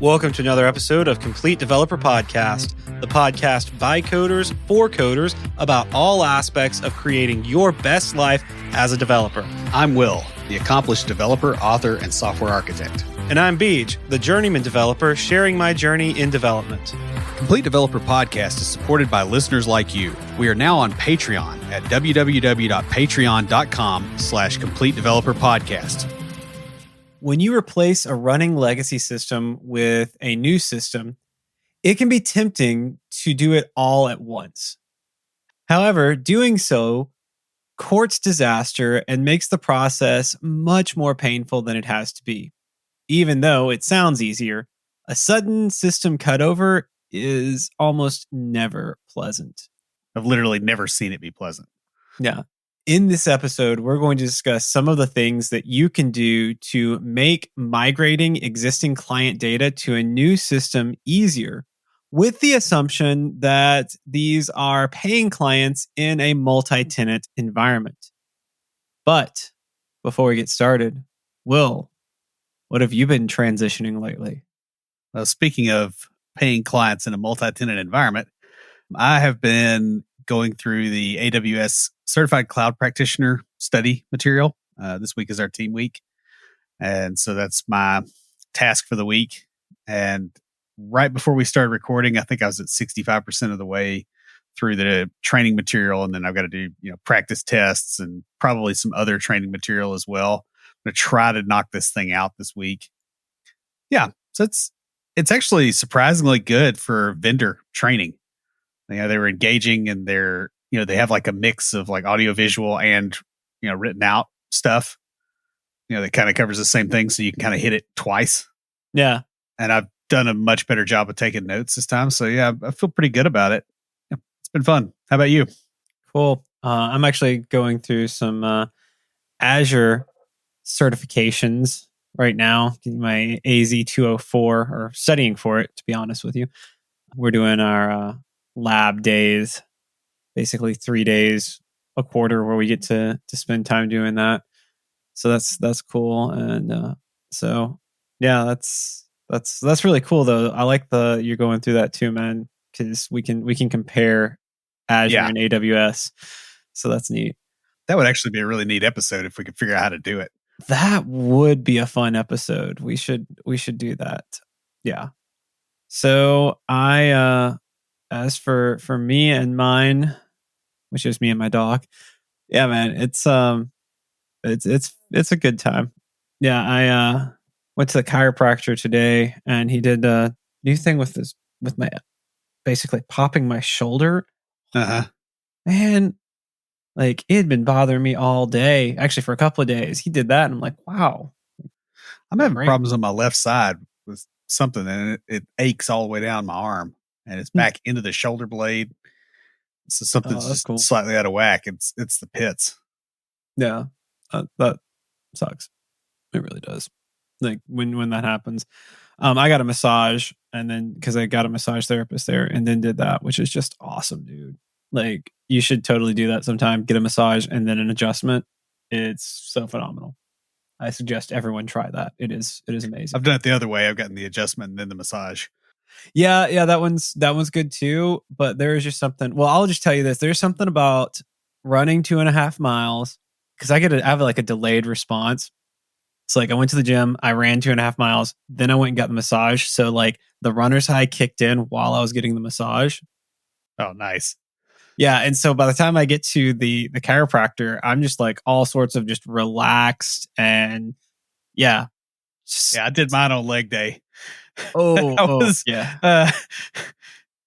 Welcome to another episode of Complete Developer Podcast, the podcast by coders for coders about all aspects of creating your best life as a developer. I'm Will, the accomplished developer, author, and software architect. And I'm Beej, the journeyman developer sharing my journey in development. Complete Developer Podcast is supported by listeners like you. We are now on Patreon at www.patreon.com/Complete Developer Podcast. When you replace a running legacy system with a new system, it can be tempting to do it all at once. However, doing so courts disaster and makes the process much more painful than it has to be. Even though it sounds easier, a sudden system cutover is almost never pleasant. I've literally never seen it be pleasant. Yeah. In this episode, we're going to discuss some of the things that you can do to make migrating existing client data to a new system easier, with the assumption that these are paying clients in a multi-tenant environment. But before we get started, Will, what have you been transitioning lately? Well, speaking of paying clients in a multi-tenant environment, I have been going through the AWS Certified Cloud Practitioner study material. This week is our team week. And so that's my task for the week. And right before we started recording, I think I was at 65% of the way through the training material. And then I've got to do, practice tests and probably some other training material as well. I'm going to try to knock this thing out this week. Yeah. So it's actually surprisingly good for vendor training. They were engaging and they have like a mix of like audio visual and, written out stuff, that kind of covers the same thing. So you can kind of hit it twice. Yeah. And I've done a much better job of taking notes this time. So yeah, I feel pretty good about it. Yeah, it's been fun. How about you? Cool. I'm actually going through some Azure certifications right now, getting my AZ-204 or studying for it, to be honest with you. We're doing our lab days, basically 3 days a quarter where we get to spend time doing that. So that's cool. And so yeah, that's really cool though. I like you're going through that too, man, because we can compare Azure and AWS. So that's neat. That would actually be a really neat episode if we could figure out how to do it. That would be a fun episode. We should do that. Yeah. So as for me and mine, which is me and my dog, yeah, man, it's a good time. Yeah, I went to the chiropractor today, and he did a new thing with my basically popping my shoulder. Man, like it had been bothering me all day, actually for a couple of days. He did that, and I'm like, wow. I'm having problems on my left side with something, and it aches all the way down my arm. And it's back into the shoulder blade. So something's just cool. Slightly out of whack. It's the pits. Yeah, that sucks. It really does. Like when that happens. I got a massage, and then because I got a massage therapist there, and then did that, which is just awesome, dude. Like you should totally do that sometime. Get a massage and then an adjustment. It's so phenomenal. I suggest everyone try that. It is amazing. I've done it the other way. I've gotten the adjustment and then the massage. Yeah, that one's good too. But there's just something. Well, I'll just tell you this. There's something about running 2.5 miles because I have like a delayed response. It's like I went to the gym, I ran 2.5 miles, then I went and got the massage. So like the runner's high kicked in while I was getting the massage. Oh, nice. Yeah, and so by the time I get to the chiropractor, I'm just like all sorts of just relaxed and yeah. I did mine on leg day. Yeah.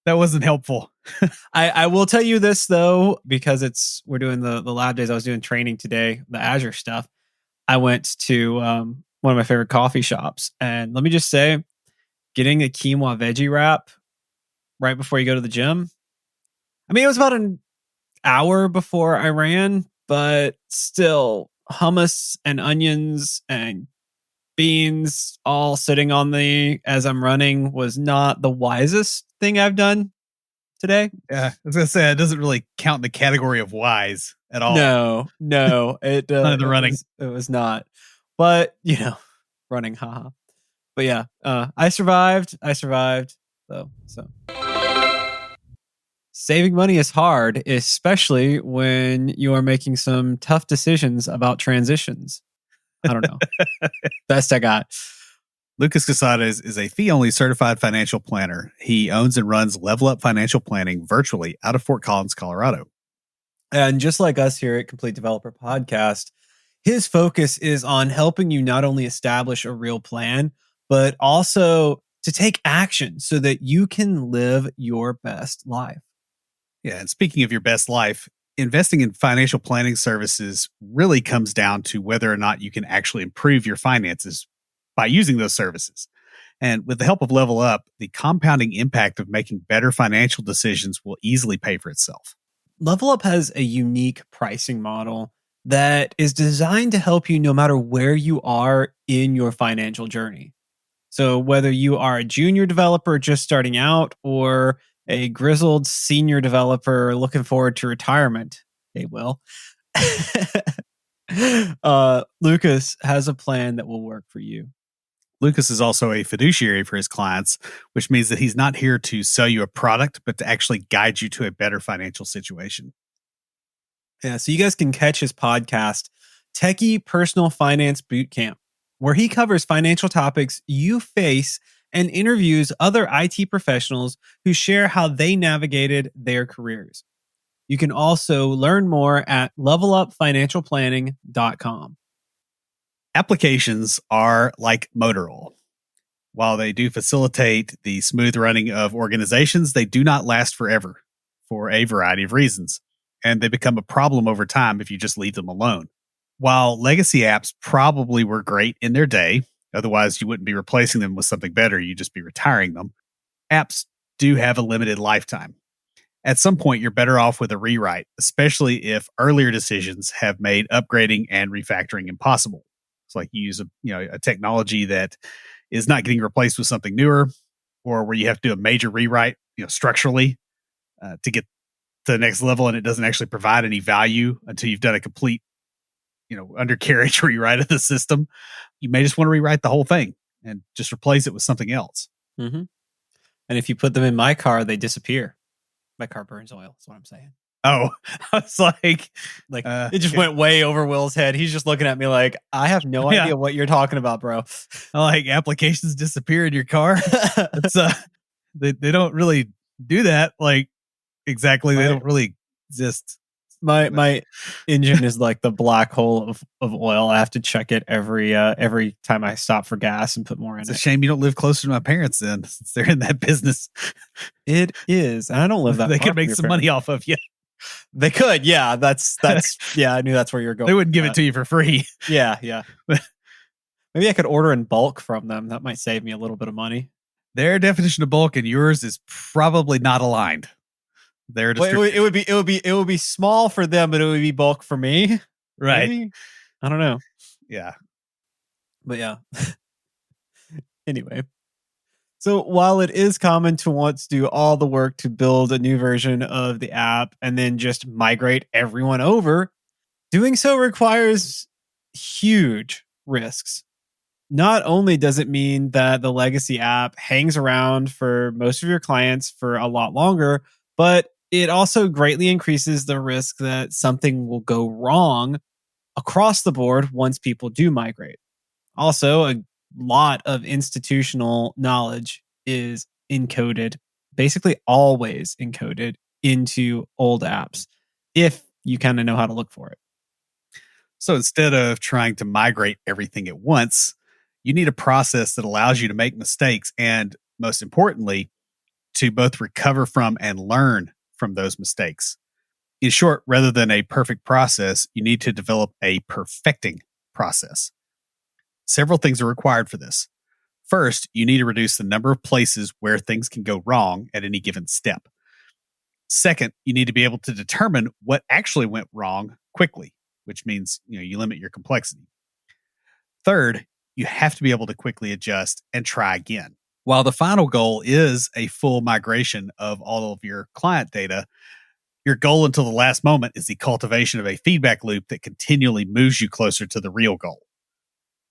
That wasn't helpful. I will tell you this though, because we're doing the lab days. I was doing training today, the Azure stuff. I went to one of my favorite coffee shops, and let me just say, getting a quinoa veggie wrap right before you go to the gym. I mean, it was about an hour before I ran, but still, hummus and onions and beans all sitting on as I'm running was not the wisest thing I've done today. Yeah, I was gonna say it doesn't really count in the category of wise at all. No, it none of the running. It was not, but running, haha. But yeah, I survived. So saving money is hard, especially when you are making some tough decisions about transitions. I don't know. Best I got. Lucas Casada is a fee-only certified financial planner. He owns and runs Level Up Financial Planning virtually out of Fort Collins, Colorado. And just like us here at Complete Developer Podcast, his focus is on helping you not only establish a real plan, but also to take action so that you can live your best life. Yeah, and speaking of your best life, investing in financial planning services really comes down to whether or not you can actually improve your finances by using those services. And with the help of Level Up, the compounding impact of making better financial decisions will easily pay for itself. Level Up has a unique pricing model that is designed to help you no matter where you are in your financial journey. So whether you are a junior developer just starting out or a grizzled senior developer looking forward to retirement, they will. Lucas has a plan that will work for you. Lucas is also a fiduciary for his clients, which means that he's not here to sell you a product, but to actually guide you to a better financial situation. Yeah, so you guys can catch his podcast, Techie Personal Finance Bootcamp, where he covers financial topics you face and interviews other IT professionals who share how they navigated their careers. You can also learn more at levelupfinancialplanning.com. Applications are like motor oil. While they do facilitate the smooth running of organizations, they do not last forever for a variety of reasons, and they become a problem over time if you just leave them alone. While legacy apps probably were great in their day, otherwise you wouldn't be replacing them with something better, you'd just be retiring them, apps do have a limited lifetime. At some point, you're better off with a rewrite, especially if earlier decisions have made upgrading and refactoring impossible. It's like you use a technology that is not getting replaced with something newer, or where you have to do a major rewrite, structurally, to get to the next level, and it doesn't actually provide any value until you've done a complete, undercarriage rewrite of the system. You may just want to rewrite the whole thing and just replace it with something else. Mm-hmm. And if you put them in my car, they disappear. My car burns oil. That's what I'm saying. Oh, I was like it just went way over Will's head. He's just looking at me like, I have no idea what you're talking about, bro. Like, applications disappear in your car. It's they don't really do that. Like, exactly. They don't really exist. My engine is like the black hole of oil. I have to check it every time I stop for gas and put more in it. It's a shame you don't live closer to my parents then, since they're in that business. It is. And I don't live that They could make some money off of you. They could. Yeah, that's yeah, I knew that's where you're going. They wouldn't give it to you for free. Yeah. Maybe I could order in bulk from them. That might save me a little bit of money. Their definition of bulk and yours is probably not aligned. It would be small for them, but it would be bulk for me. Right. Maybe? I don't know. Yeah. But yeah. Anyway. So while it is common to want to do all the work to build a new version of the app and then just migrate everyone over, doing so requires huge risks. Not only does it mean that the legacy app hangs around for most of your clients for a lot longer, but it also greatly increases the risk that something will go wrong across the board once people do migrate. Also, a lot of institutional knowledge is encoded, basically always encoded into old apps, if you kind of know how to look for it. So instead of trying to migrate everything at once, you need a process that allows you to make mistakes and, most importantly, to both recover from and learn from those mistakes. In short, rather than a perfect process, you need to develop a perfecting process. Several things are required for this. First, you need to reduce the number of places where things can go wrong at any given step. Second, you need to be able to determine what actually went wrong quickly, which means you limit your complexity. Third, you have to be able to quickly adjust and try again. While the final goal is a full migration of all of your client data, your goal until the last moment is the cultivation of a feedback loop that continually moves you closer to the real goal,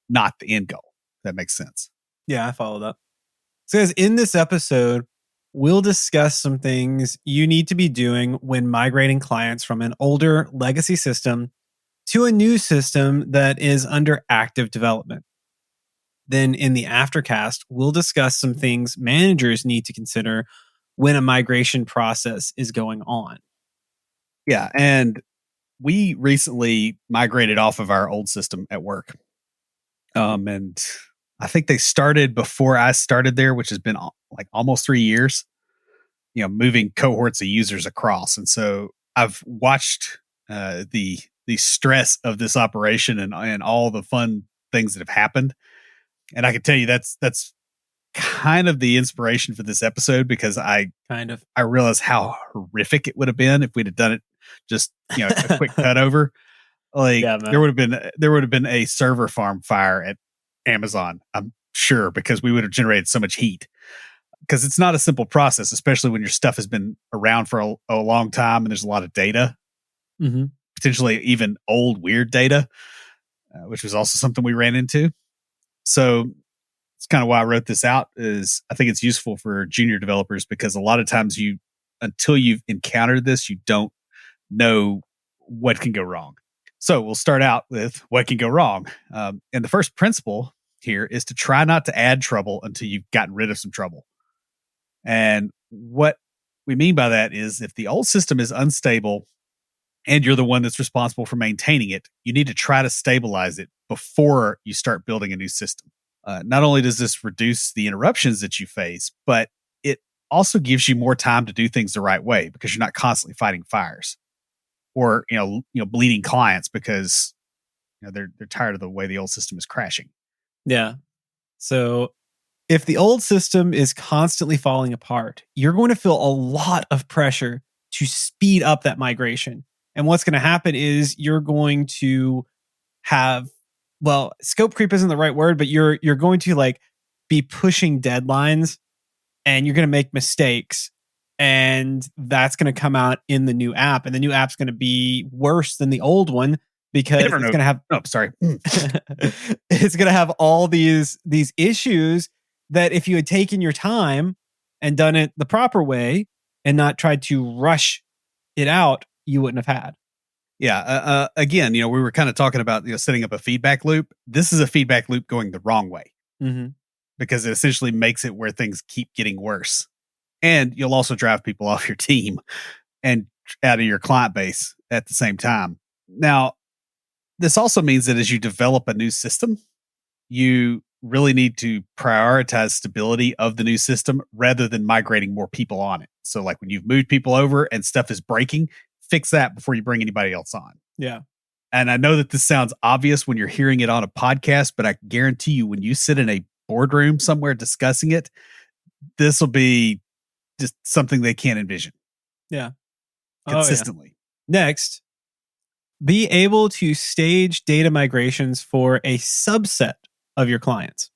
not the end goal. That makes sense. Yeah, I follow that. So, guys, in this episode, we'll discuss some things you need to be doing when migrating clients from an older legacy system to a new system that is under active development. Then, in the aftercast, we'll discuss some things managers need to consider when a migration process is going on. Yeah. And we recently migrated off of our old system at work. And I think they started before I started there, which has been like almost 3 years, moving cohorts of users across. And so I've watched the stress of this operation and all the fun things that have happened. And I can tell you that's kind of the inspiration for this episode, because Kind of. I realized how horrific it would have been if we'd have done it just a quick cut over. Like Yeah, man. there would have been a server farm fire at Amazon, I'm sure, because we would have generated so much heat. Because it's not a simple process, especially when your stuff has been around for a long time and there's a lot of data, Mm-hmm. potentially even old weird data, which was also something we ran into. So it's kind of why I wrote this out. Is I think it's useful for junior developers, because a lot of times until you've encountered this, you don't know what can go wrong. So we'll start out with what can go wrong. And the first principle here is to try not to add trouble until you've gotten rid of some trouble. And what we mean by that is, if the old system is unstable and you're the one that's responsible for maintaining it, you need to try to stabilize it before you start building a new system. Not only does this reduce the interruptions that you face, but it also gives you more time to do things the right way, because you're not constantly fighting fires or bleeding clients because they're tired of the way the old system is crashing. Yeah. So if the old system is constantly falling apart, you're going to feel a lot of pressure to speed up that migration. And what's going to happen is you're going to have, well, scope creep isn't the right word, but you're going to like be pushing deadlines, and you're going to make mistakes, and that's going to come out in the new app, and the new app's going to be worse than the old one, because Never it's know. going to have Sorry. it's going to have all these issues that if you had taken your time and done it the proper way and not tried to rush it out, you wouldn't have had. Yeah. Again, we were kind of talking about setting up a feedback loop. This is a feedback loop going the wrong way, Mm-hmm. because it essentially makes it where things keep getting worse, and you'll also drive people off your team and out of your client base at the same time. Now, this also means that as you develop a new system, you really need to prioritize stability of the new system rather than migrating more people on it. So, like when you've moved people over and stuff is breaking, fix that before you bring anybody else on. Yeah. And I know that this sounds obvious when you're hearing it on a podcast, but I guarantee you, when you sit in a boardroom somewhere discussing it, this will be just something they can't envision. Yeah. Consistently. Next, be able to stage data migrations for a subset of your clients.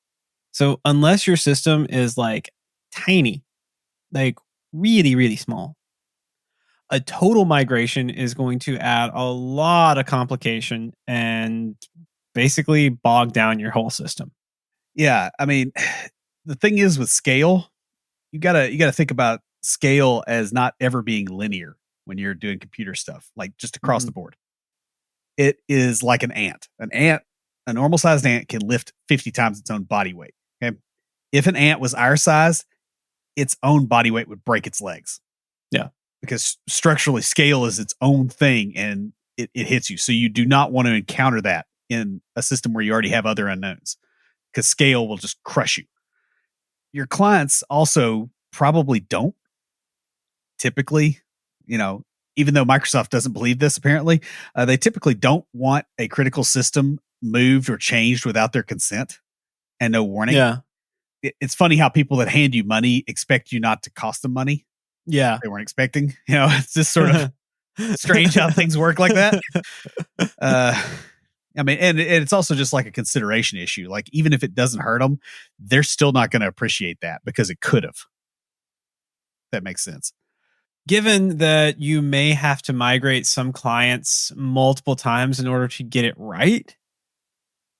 So unless your system is like tiny, like really, really small, a total migration is going to add a lot of complication and basically bog down your whole system. Yeah. I mean, the thing is with scale, you gotta think about scale as not ever being linear when you're doing computer stuff, like just across the board. It is like an ant. A normal sized ant can lift 50 times its own body weight. Okay. If an ant was our size, its own body weight would break its legs. Yeah. Because structurally, scale is its own thing, and it hits you. So you do not want to encounter that in a system where you already have other unknowns, because scale will just crush you. Your clients also probably don't typically, even though Microsoft doesn't believe this, apparently, they typically don't want a critical system moved or changed without their consent and no warning. Yeah. It's funny how people that hand you money expect you not to cost them money. Yeah. They weren't expecting. It's just sort of strange how things work like that. I mean, and it's also just like a consideration issue. Like, even if it doesn't hurt them, they're still not going to appreciate that because it could have. That makes sense. Given that you may have to migrate some clients multiple times in order to get it right,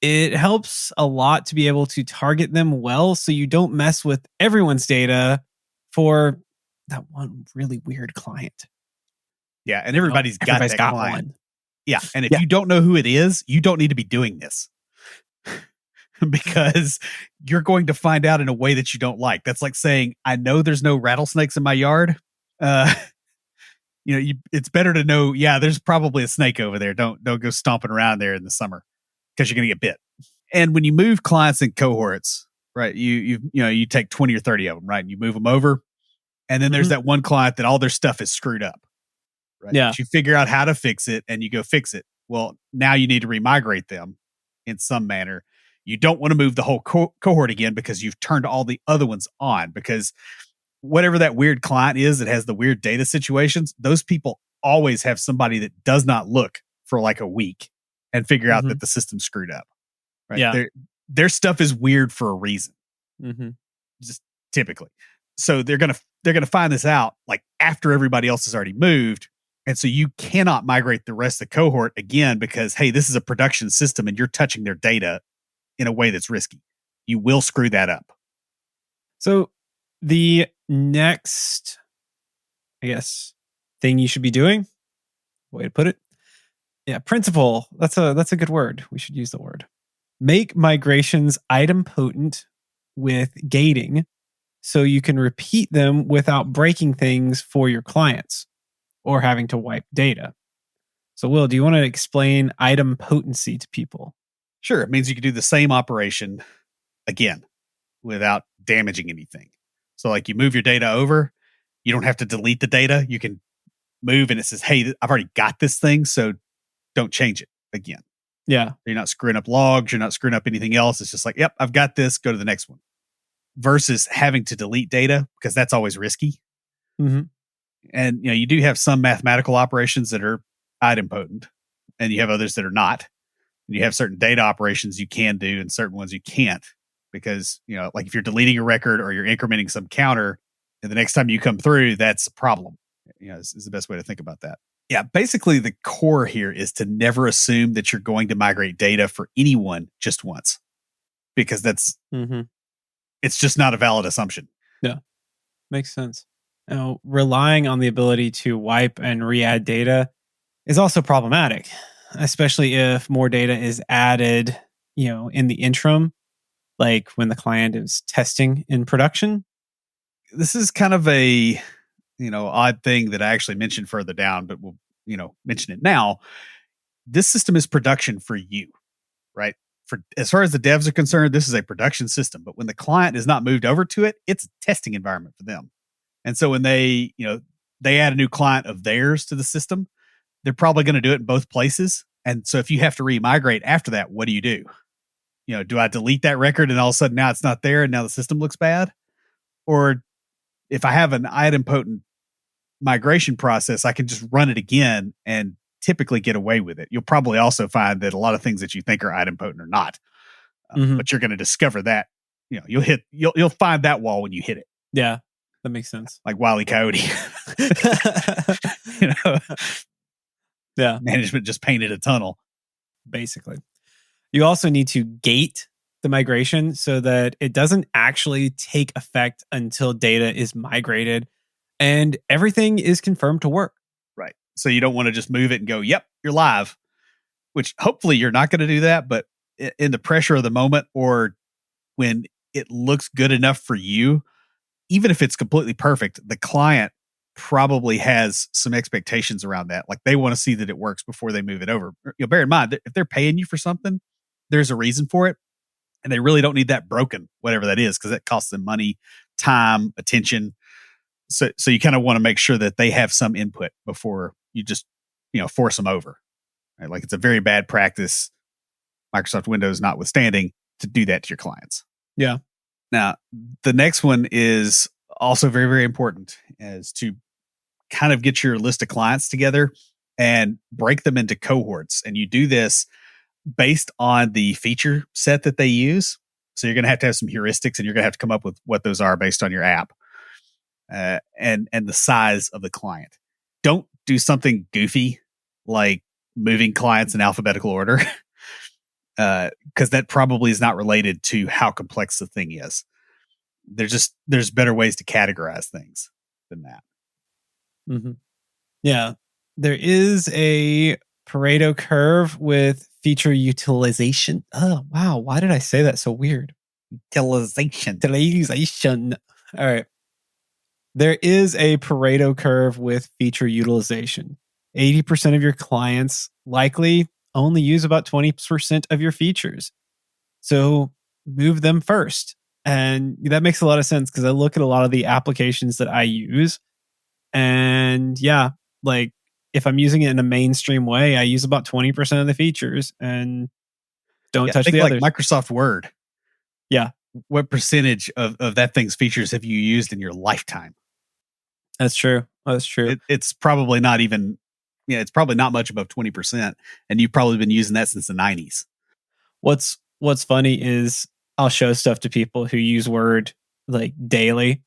It helps a lot to be able to target them well so you don't mess with everyone's data for that one really weird client. Yeah, and everybody's got Everybody's that got client. one. Yeah, and if Yeah. you don't know who it is, you don't need to be doing this because you're going to find out in a way that you don't like. That's like saying, "I know there's no rattlesnakes in my yard." Uh, it's better to know. Yeah, there's probably a snake over there. Don't go stomping around there in the summer because you're going to get bit. And when you move clients in cohorts, right? You take 20 or 30 of them, right? And you move them over, and then there's Mhm. that one client that all their stuff is screwed up, right? Yeah. But you figure out how to fix it and you go fix it. Well, now you need to remigrate them in some manner. You don't want to move the whole cohort again because you've turned all the other ones on, because whatever that weird client is that has the weird data situations, those people always have somebody that does not look for like a week and figure out that Mhm. the system's screwed up, right? Yeah. Their stuff is weird for a reason, Mhm. just typically. So they're gonna find this out like after everybody else has already moved. And so you cannot migrate the rest of the cohort again because, hey, this is a production system and you're touching their data in a way that's risky. You will screw that up. So the next, I guess, thing you should be doing, way to put it. Yeah, principle. That's a good word. We should use the word. Make migrations idempotent with gating so you can repeat them without breaking things for your clients or having to wipe data. So, Will, do you want to explain idempotency to people? Sure, it means you can do the same operation again without damaging anything. So, like you move your data over, you don't have to delete the data. You can move and it says, hey, I've already got this thing. So don't change it again. Yeah. You're not screwing up logs. You're not screwing up anything else. It's just like, yep, I've got this. Go to the next one. Versus having to delete data because that's always risky. Mm-hmm. And you do have some mathematical operations that are idempotent, and you have others that are not. And you have certain data operations you can do, and certain ones you can't, because like if you're deleting a record or you're incrementing some counter, and the next time you come through, that's a problem. Is the best way to think about that. Yeah, basically the core here is to never assume that you're going to migrate data for anyone just once, because Mm-hmm. it's just not a valid assumption. Yeah. Makes sense. Now, relying on the ability to wipe and re-add data is also problematic, especially if more data is added, in the interim, like when the client is testing in production. This is kind of a odd thing that I actually mentioned further down, but we'll mention it now. This system is production for you, right? For as far as the devs are concerned, this is a production system. But when the client is not moved over to it, it's a testing environment for them. And so when they add a new client of theirs to the system, they're probably going to do it in both places. And so if you have to re-migrate after that, what do? Do I delete that record and all of a sudden now it's not there and now the system looks bad? Or if I have an idempotent migration process, I can just run it again and typically get away with it. You'll probably also find that a lot of things that you think are idempotent are not, Mm-hmm. but you're going to discover that. You'll find that wall when you hit it. Yeah, that makes sense. Like Wile E. Coyote. you know, Yeah, management just painted a tunnel. basically. You also need to gate the migration so that it doesn't actually take effect until data is migrated and everything is confirmed to work. Right. So you don't want to just move it and go, yep, you're live, which hopefully you're not going to do that. But in the pressure of the moment, or when it looks good enough for you, even if it's completely perfect, the client probably has some expectations around that. Like they want to see that it works before they move it over. Bear in mind that if they're paying you for something, there's a reason for it. And they really don't need that broken, whatever that is, because that costs them money, time, attention. So you kind of want to make sure that they have some input before you just, force them over. Right? Like it's a very bad practice, Microsoft Windows notwithstanding, to do that to your clients. Yeah. Now, the next one is also very, very important, is to kind of get your list of clients together and break them into cohorts. And you do this based on the feature set that they use. So you're going to have some heuristics, and you're going to have to come up with what those are based on your app and the size of the client. Don't do something goofy like moving clients in alphabetical order. because that probably is not related to how complex the thing is. There's better ways to categorize things than that. Mm-hmm. Yeah. There is a Pareto curve with feature utilization. Oh, wow. Why did I say that so weird? Utilization. All right. There is a Pareto curve with feature utilization. 80% of your clients likely only use about 20% of your features. So move them first. And that makes a lot of sense because I look at a lot of the applications that I use. And yeah, like if I'm using it in a mainstream way, I use about 20% of the features and don't touch Think the like others. Microsoft Word. Yeah, What percentage of that thing's features have you used in your lifetime? that's true. That's true. It's probably not even, it's probably not much above 20%. And you've probably been using that since the 90s. What's funny is I'll show stuff to people who use Word like daily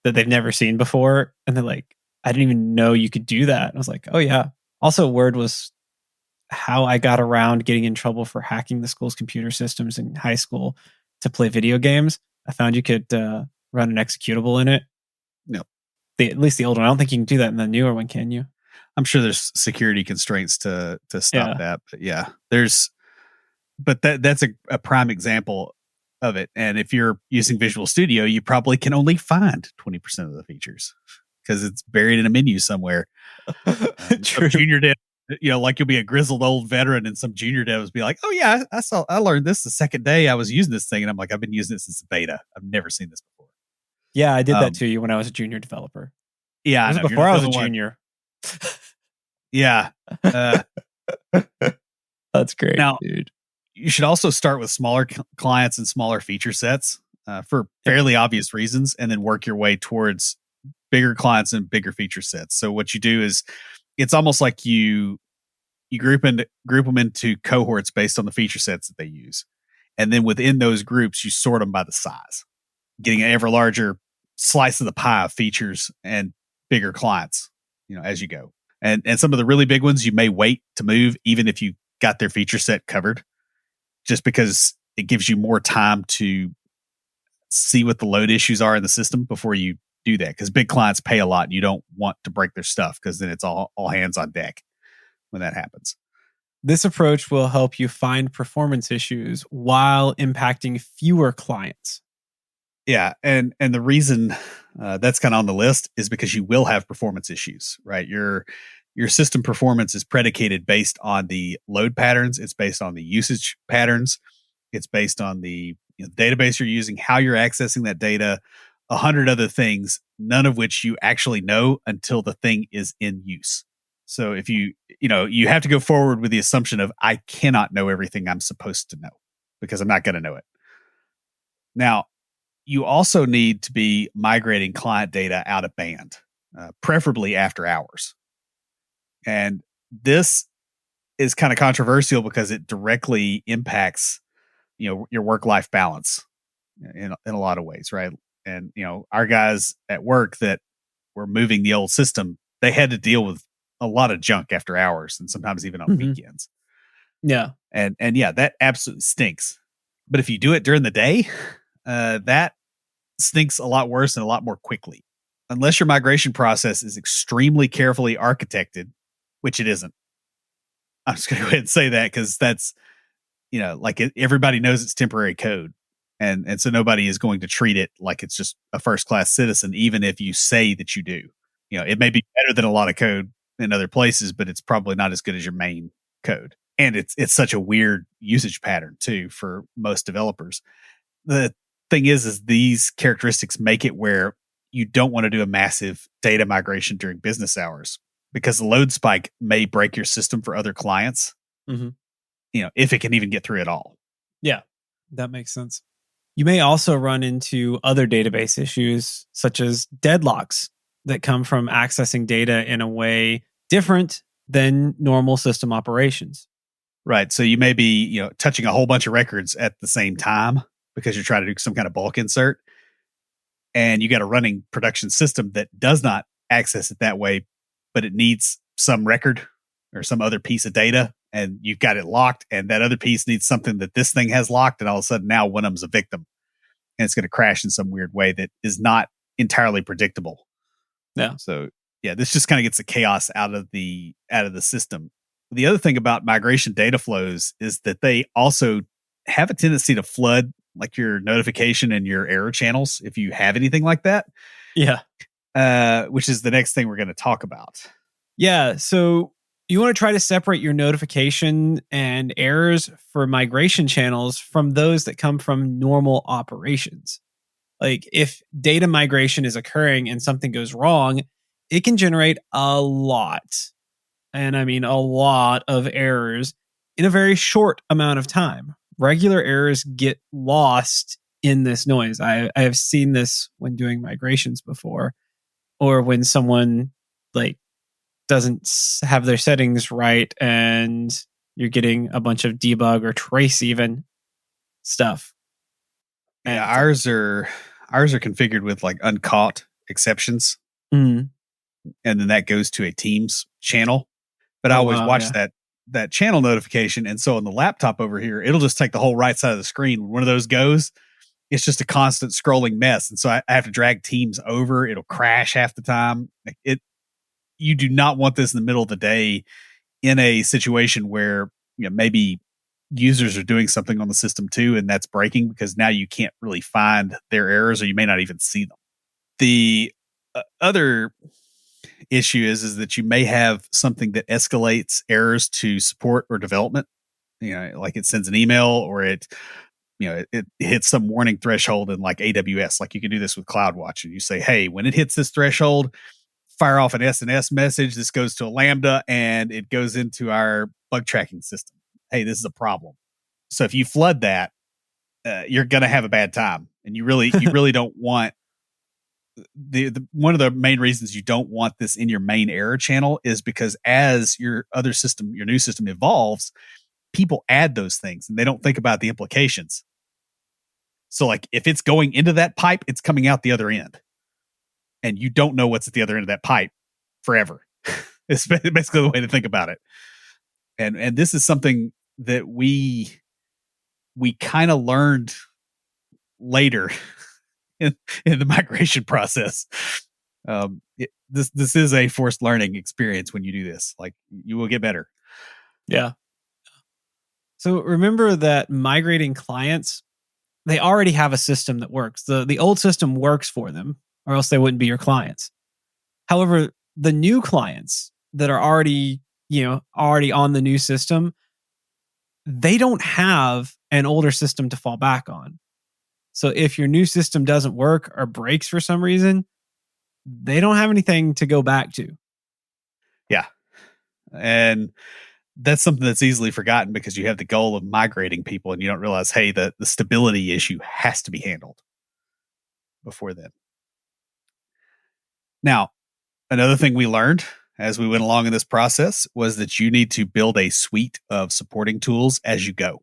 that they've never seen before, and they're like, "I didn't even know you could do that." And I was like, "Oh yeah." Also, Word was how I got around getting in trouble for hacking the school's computer systems in high school to play video games. I found you could run an executable in it. No. At least the old one. I don't think you can do that in the newer one, can you? I'm sure there's security constraints to stop Yeah. that. But yeah, that's a prime example of it. And if you're using Visual Studio, you probably can only find 20% of the features because it's buried in a menu somewhere. True. Junior dev, like you'll be a grizzled old veteran, and some junior devs be like, "Oh yeah, I learned this the second day I was using this thing," and I'm like, "I've been using it since the beta. I've never seen this before." Yeah, I did that to you when I was a junior developer. Yeah, This I was know. You're before not I the was a only one. junior. Yeah. That's great, Now, dude. you should also start with smaller clients and smaller feature sets for fairly obvious reasons, and then work your way towards bigger clients and bigger feature sets. So what you do is, it's almost like you group them into cohorts based on the feature sets that they use, and then within those groups, you sort them by the size, getting an ever larger slice of the pie of features and bigger clients, as you go. And some of the really big ones, you may wait to move, even if you got their feature set covered, just because it gives you more time to see what the load issues are in the system before you do that. Because big clients pay a lot and you don't want to break their stuff, because then it's all hands on deck when that happens. This approach will help you find performance issues while impacting fewer clients. Yeah, and the reason that's kind of on the list is because you will have performance issues, right? Your system performance is predicated based on the load patterns. It's based on the usage patterns. It's based on the database you're using, how you're accessing that data, 100 other things, none of which you actually know until the thing is in use. So if you have to go forward with the assumption of, I cannot know everything I'm supposed to know, because I'm not going to know it. Now, you also need to be migrating client data out of band, preferably after hours. And this is kind of controversial because it directly impacts, your work-life balance in a lot of ways, right? And, our guys at work that were moving the old system, they had to deal with a lot of junk after hours, and sometimes even on weekends. Yeah. And yeah, that absolutely stinks. But if you do it during the day, that stinks a lot worse and a lot more quickly. Unless your migration process is extremely carefully architected, which it isn't. I'm just going to go ahead and say that, because that's, everybody knows it's temporary code. And so nobody is going to treat it like it's just a first class citizen, even if you say that you do. It may be better than a lot of code in other places, but it's probably not as good as your main code. And it's such a weird usage pattern too for most developers. The thing is these characteristics make it where you don't want to do a massive data migration during business hours, because the load spike may break your system for other clients. Mm-hmm. If it can even get through at all. Yeah, that makes sense. You may also run into other database issues, such as deadlocks that come from accessing data in a way different than normal system operations. Right. So you may be, touching a whole bunch of records at the same time because you're trying to do some kind of bulk insert. And you got a running production system that does not access it that way, but it needs some record or some other piece of data and you've got it locked, and that other piece needs something that this thing has locked, and all of a sudden now one of them's a victim, and it's going to crash in some weird way that is not entirely predictable. Yeah. So yeah, this just kind of gets the chaos out of the system. The other thing about migration data flows is that they also have a tendency to flood like your notification and your error channels if you have anything like that. Yeah. Which is the next thing we're going to talk about. Yeah. So you want to try to separate your notification and errors for migration channels from those that come from normal operations. Like if data migration is occurring and something goes wrong, it can generate a lot. And I mean a lot of errors in a very short amount of time. Regular errors get lost in this noise. I have seen this when doing migrations before, or when someone like doesn't have their settings right and you're getting a bunch of debug or trace even stuff. Yeah, And ours are configured with like uncaught exceptions, mm, and then that goes to a Teams channel. But I oh always wow, watch yeah. that channel notification, and so on the laptop over here, it'll just take the whole right side of the screen. When one of those goes, it's just a constant scrolling mess, and so I have to drag Teams over. It'll crash half the time. Like you do not want this in the middle of the day in a situation where maybe users are doing something on the system too, and that's breaking, because now you can't really find their errors, or you may not even see them. The other issue is that you may have something that escalates errors to support or development. Like it sends an email, or it hits some warning threshold in like AWS. Like you can do this with CloudWatch, and you say, hey, when it hits this threshold, fire off an SNS message. This goes to a Lambda, and it goes into our bug tracking system. Hey, this is a problem. So if you flood that, you're going to have a bad time, and you really don't want the one of the main reasons you don't want this in your main error channel is because as your new system evolves, people add those things and they don't think about the implications. So like if it's going into that pipe, it's coming out the other end, and you don't know what's at the other end of that pipe forever. It's basically the way to think about it. And this is something that we kind of learned later in the migration process. This is a forced learning experience when you do this. Like you will get better. Yeah. So remember that migrating clients, they already have a system that works. The old system works for them, or else they wouldn't be your clients. However, the new clients that are already on the new system, they don't have an older system to fall back on. So if your new system doesn't work or breaks for some reason, they don't have anything to go back to. Yeah. And that's something that's easily forgotten because you have the goal of migrating people, and you don't realize, hey, the stability issue has to be handled before then. Now, another thing we learned as we went along in this process was that you need to build a suite of supporting tools as you go.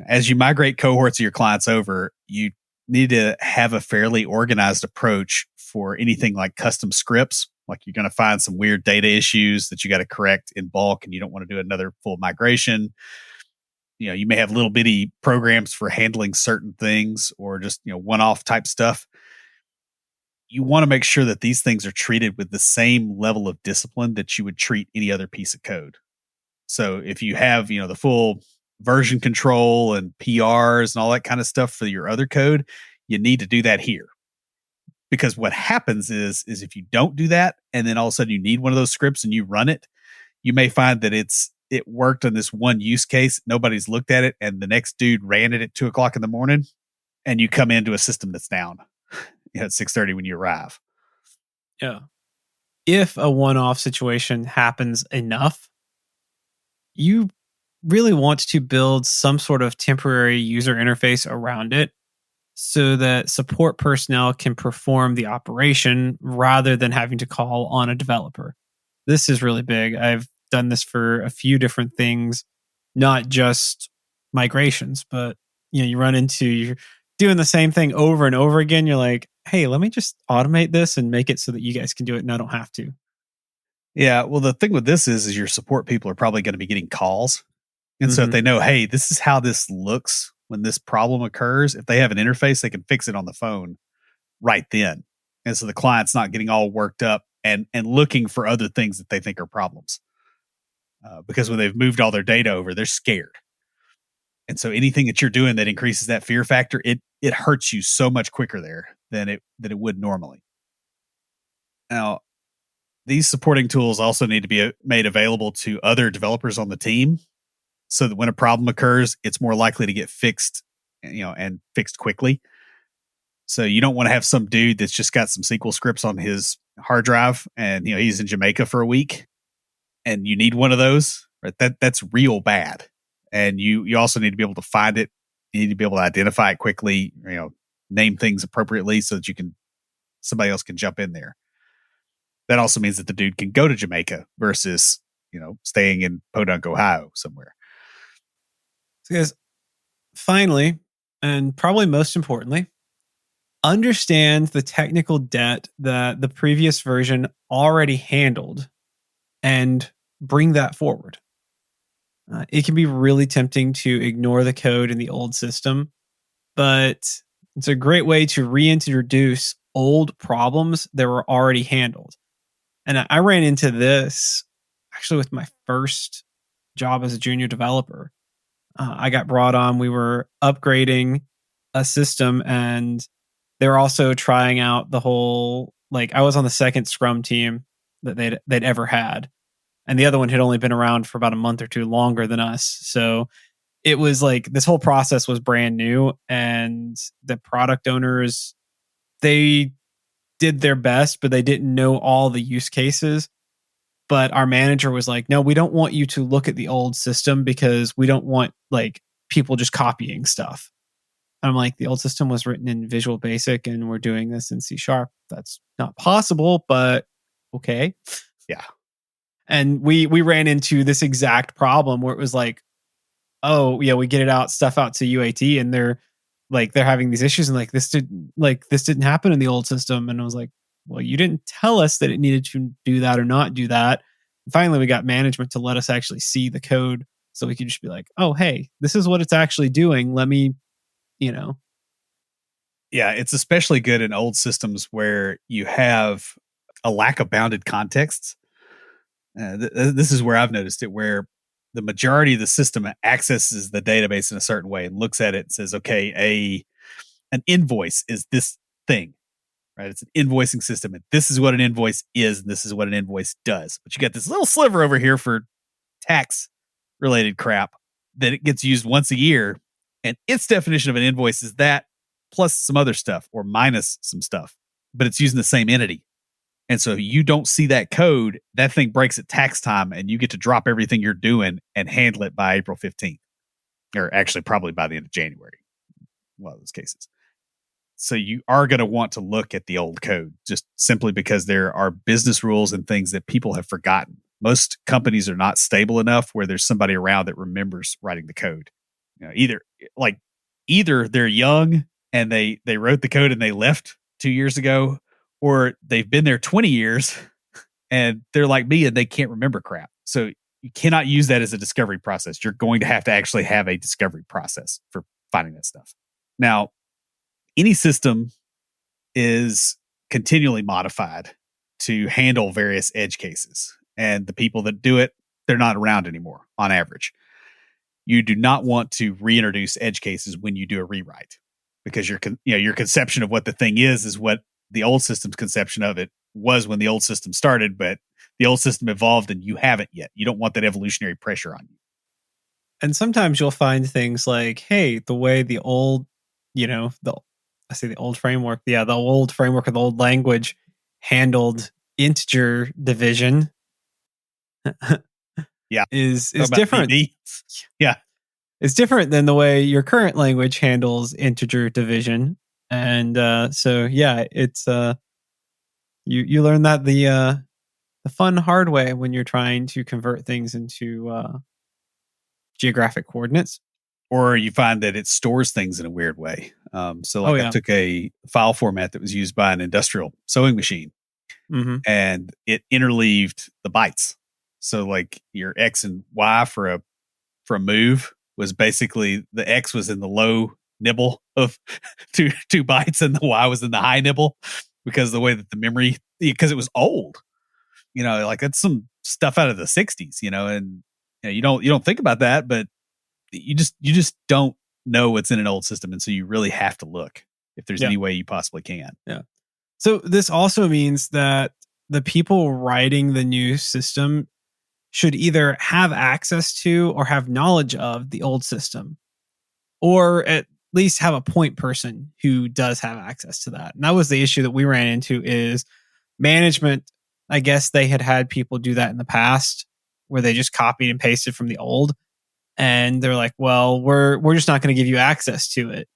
As you migrate cohorts of your clients over, you need to have a fairly organized approach for anything like custom scripts. Like you're going to find some weird data issues that you got to correct in bulk, and you don't want to do another full migration. You may have little bitty programs for handling certain things, or just one-off type stuff. You want to make sure that these things are treated with the same level of discipline that you would treat any other piece of code. So if you have the full version control and PRs and all that kind of stuff for your other code, you need to do that here. Because what happens is if you don't do that, and then all of a sudden you need one of those scripts and you run it, you may find that it worked on this one use case, nobody's looked at it, and the next dude ran it at 2:00 in the morning, and you come into a system that's down at 6:30 when you arrive. Yeah. If a one-off situation happens enough, you really want to build some sort of temporary user interface around it so that support personnel can perform the operation rather than having to call on a developer. This is really big. I've done this for a few different things, not just migrations, but you run into you're doing the same thing over and over again. You're like, hey, let me just automate this and make it so that you guys can do it and I don't have to. Yeah, well, the thing with this is your support people are probably going to be getting calls And so if they know, hey, this is how this looks when this problem occurs, if they have an interface, they can fix it on the phone right then. And so the client's not getting all worked up and looking for other things that they think are problems. Because when they've moved all their data over, they're scared. And so anything that you're doing that increases that fear factor, it hurts you so much quicker there than it would normally. Now, these supporting tools also need to be made available to other developers on the team so that when a problem occurs, it's more likely to get fixed, and fixed quickly. So you don't want to have some dude that's just got some SQL scripts on his hard drive and he's in Jamaica for a week and you need one of those, right? That's real bad. And you also need to be able to find it. You need to be able to identify it quickly, name things appropriately so that somebody else can jump in there. That also means that the dude can go to Jamaica versus, staying in Podunk, Ohio somewhere. So guys, finally, and probably most importantly, understand the technical debt that the previous version already handled and bring that forward. It can be really tempting to ignore the code in the old system, but it's a great way to reintroduce old problems that were already handled. And I ran into this actually with my first job as a junior developer. I got brought on. We were upgrading a system, and they were also trying out the whole, I was on the second Scrum team that they'd ever had, and the other one had only been around for about a month or two longer than us. So it was this whole process was brand new, and the product owners, they did their best, but they didn't know all the use cases. But our manager was like, no, we don't want you to look at the old system because we don't want people just copying stuff. And I'm like, the old system was written in Visual Basic and we're doing this in C#. That's not possible, but okay. Yeah. And we ran into this exact problem where it was oh yeah, we get stuff out to UAT and they're having these issues and this didn't happen in the old system. And I was like, well, you didn't tell us that it needed to do that or not do that. And finally, we got management to let us actually see the code so we could just be like, oh, hey, this is what it's actually doing. Let me, Yeah, it's especially good in old systems where you have a lack of bounded contexts. This is where I've noticed it, where the majority of the system accesses the database in a certain way and looks at it and says, okay, an invoice is this thing. Right? It's an invoicing system, and this is what an invoice is, and this is what an invoice does. But you got this little sliver over here for tax-related crap that it gets used once a year, and its definition of an invoice is that plus some other stuff or minus some stuff, but it's using the same entity. And so you don't see that code, that thing breaks at tax time, and you get to drop everything you're doing and handle it by April 15th, or actually probably by the end of January, in a lot of those cases. So you are going to want to look at the old code just simply because there are business rules and things that people have forgotten. Most companies are not stable enough where there's somebody around that remembers writing the code. Either they're young and they wrote the code and they left 2 years ago, or they've been there 20 years and they're like me and they can't remember crap. So you cannot use that as a discovery process. You're going to actually have a discovery process for finding that stuff. Now, any system is continually modified to handle various edge cases. And the people that do it, they're not around anymore on average. You do not want to reintroduce edge cases when you do a rewrite because your conception of what the thing is what the old system's conception of it was when the old system started, but the old system evolved and you haven't yet. You don't want that evolutionary pressure on you. And sometimes you'll find things like, hey, the way the old, the old framework. Yeah, the old framework of the old language handled integer division. Yeah, is different. Yeah, it's different than the way your current language handles integer division. And so yeah, it's you learn that the fun hard way when you're trying to convert things into geographic coordinates. Or you find that it stores things in a weird way. I took a file format that was used by an industrial sewing machine, and it interleaved the bytes. So your X and Y for a from move was basically the X was in the low nibble of 2 bytes and the Y was in the high nibble because of the way that the memory, because it was old. Like that's some stuff out of the 60s, and you don't think about that, but you just don't know what's in an old system, and so you really have to look if there's any way you possibly can. Yeah. So this also means that the people writing the new system should either have access to or have knowledge of the old system, or at least have a point person who does have access to that. And that was the issue that we ran into is management. I guess they had people do that in the past where they just copied and pasted from the old. And they're like, well, we're just not going to give you access to it.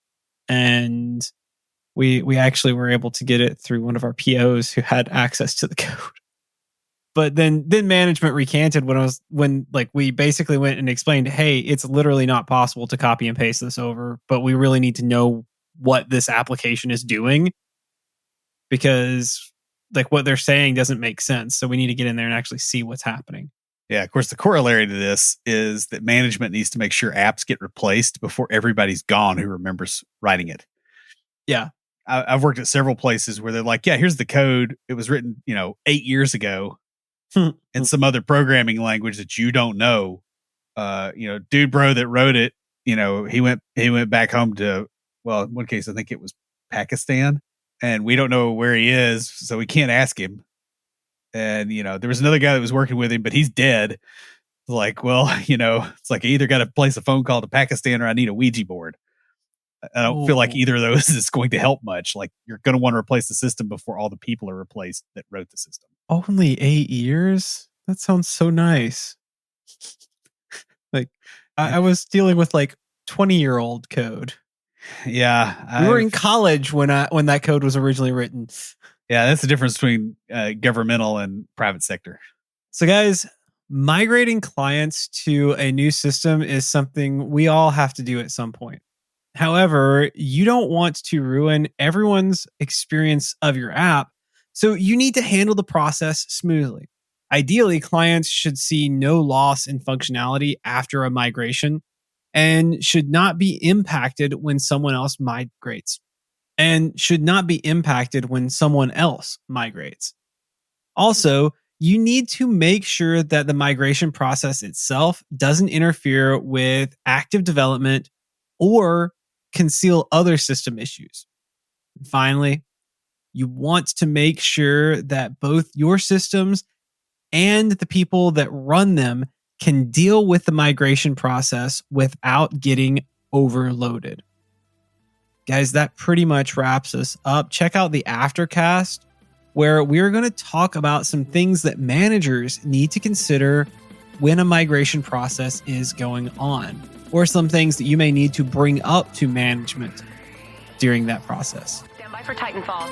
And we actually were able to get it through one of our POs who had access to the code. But then management recanted when we basically went and explained, hey, it's literally not possible to copy and paste this over, but we really need to know what this application is doing because what they're saying doesn't make sense. So we need to get in there and actually see what's happening. Yeah, of course, the corollary to this is that management needs to make sure apps get replaced before everybody's gone who remembers writing it. Yeah. I've worked at seveul places where they're like, yeah, here's the code. It was written, 8 years ago in some other programming language that you don't know. Dude bro that wrote it, he went back home to, well, in one case, I think it was Pakistan, and we don't know where he is, so we can't ask him. And, there was another guy that was working with him, but he's dead. Like, well, it's like I either got to place a phone call to Pakistan or I need a Ouija board. I don't feel like either of those is going to help much. Like, you're going to want to replace the system before all the people are replaced that wrote the system. Only 8 years? That sounds so nice. I was dealing with 20-year-old code. Yeah. We were in college when that code was originally written. Yeah, that's the difference between governmental and private sector. So guys, migrating clients to a new system is something we all have to do at some point. However, you don't want to ruin everyone's experience of your app, so you need to handle the process smoothly. Ideally, clients should see no loss in functionality after a migration and should not be impacted when someone else migrates. And should not be impacted when someone else migrates. Also, you need to make sure that the migration process itself doesn't interfere with active development or conceal other system issues. And finally, you want to make sure that both your systems and the people that run them can deal with the migration process without getting overloaded. Guys, that pretty much wraps us up. Check out the Aftercast, where we're going to talk about some things that managers need to consider when a migration process is going on, or some things that you may need to bring up to management during that process. Stand by for Titanfall.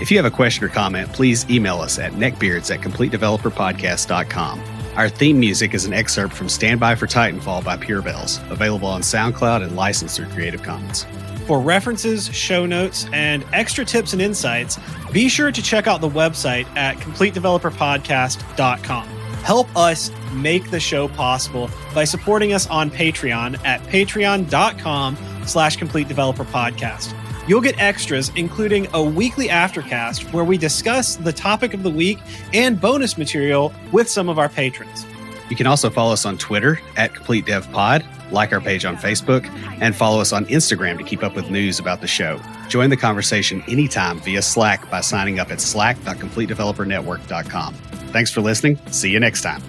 If you have a question or comment, please email us at neckbeards@completedeveloperpodcast.com. Our theme music is an excerpt from Stand By for Titanfall by Pure Bells, available on SoundCloud and licensed through Creative Commons. For references, show notes, and extra tips and insights, be sure to check out the website at CompleteDeveloperPodcast.com. Help us make the show possible by supporting us on Patreon at patreon.com/CompleteDeveloperPodcast. You'll get extras, including a weekly Aftercast where we discuss the topic of the week and bonus material with some of our patrons. You can also follow us on Twitter at CompleteDevPod, like our page on Facebook, and follow us on Instagram to keep up with news about the show. Join the conversation anytime via Slack by signing up at slack.completedevelopernetwork.com. Thanks for listening. See you next time.